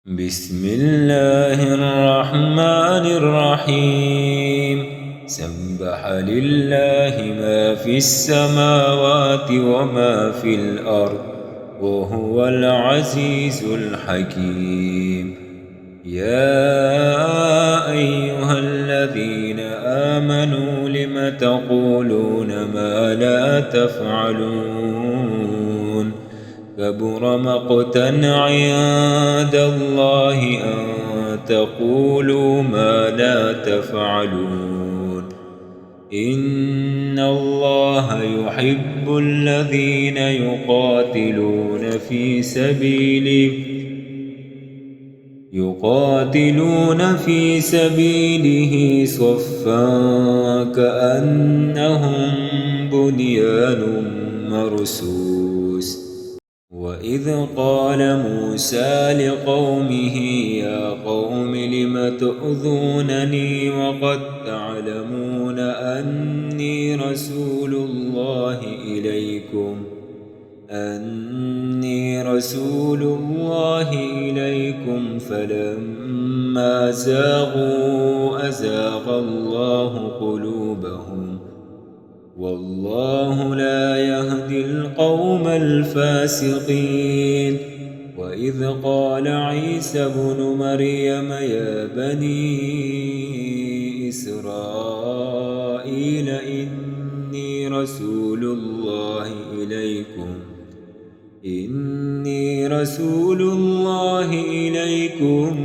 بسم الله الرحمن الرحيم. سبح لله ما في السماوات وما في الأرض وهو العزيز الحكيم. يا أيها الذين آمنوا لم تقولون ما لا تفعلون؟ كبر مقتا عند الله أن تقولوا ما لا تفعلون. إن الله يحب الذين يقاتلون في سبيله صفا كأنهم بنيان مرصوص. وإذ قال موسى لقومه يا قوم لم تؤذونني وقد تعلمون أني رسول الله إليكم فلما زاغوا أزاغ الله قلوبهم والله لا يهدي القوم الفاسقين. وإذ قال عيسى ابن مريم يا بني إسرائيل إني رسول الله إليكم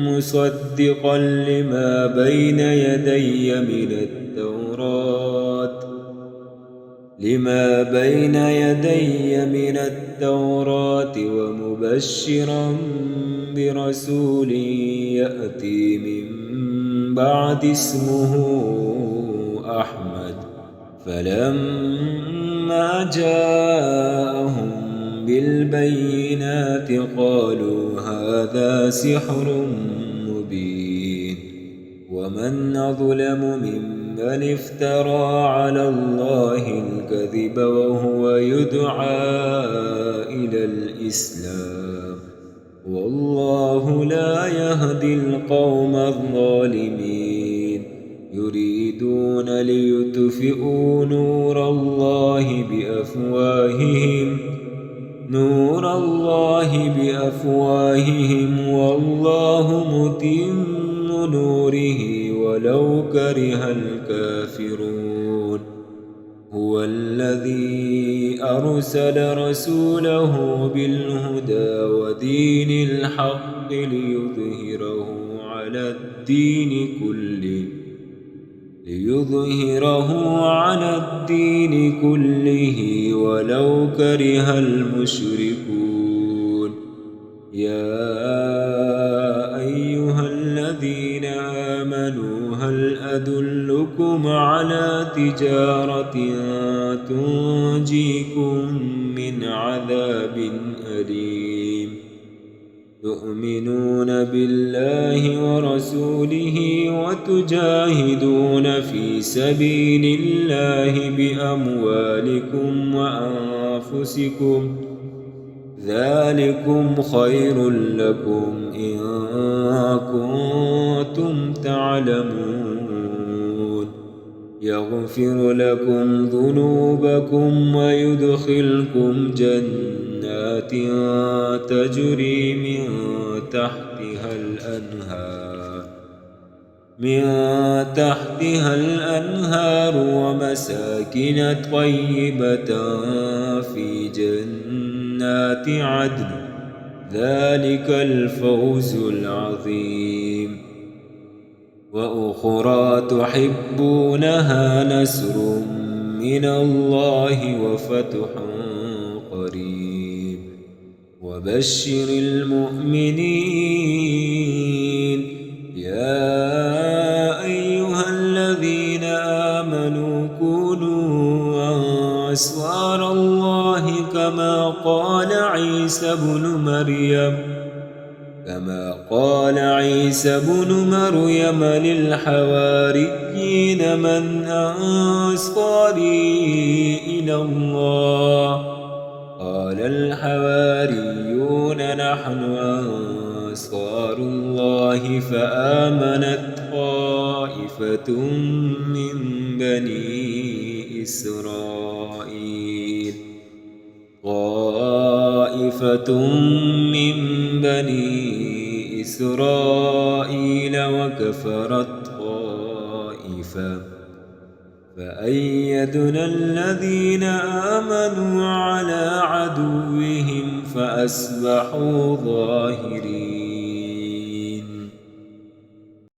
مصدقا لما بين يدي من التوراة ومبشرا برسول يأتي من بعد اسمه أحمد. فلما جاءهم بالبينات قالوا هذا سحر مبين. ومن أظلم ممن افترى على الله الكذب وهو يدعى إلى الإسلام والله لا يهدي القوم الظالمين. يريدون ليطفئوا نور الله بأفواههم والله متم نوره ولو كره الكافرون. هو الذي أرسل رسوله بالهدى ودين الحق ليظهره على الدين كله ولو كره المشركون. يا أيها الذين آمنوا هل أدلكم على تجارة تنجيكم من عذاب أليم؟ تؤمنون بالله ورسوله وتجاهدون في سبيل الله بأموالكم وأنفسكم ذلكم خير لكم إن كنتم تعلمون. يغفر لكم ذنوبكم ويدخلكم جنات تجري من تحتها الأنهار ومساكن طيبة في جنات عدن ذلك الفوز العظيم. وأخرى تحبونها نصر من الله وفتح قريب وبشر المؤمنين. يا أيها الذين آمنوا كونوا أنصار الله كما قال عيسى بن مريم للحواريين من أنصاري إلى الله؟ قال الحواريون نحن أنصار الله فآمنت طائفة من بني إسرائيل وكفرت طائفة فأيدنا الذين آمنوا على عدوهم فأصبحوا ظاهرين.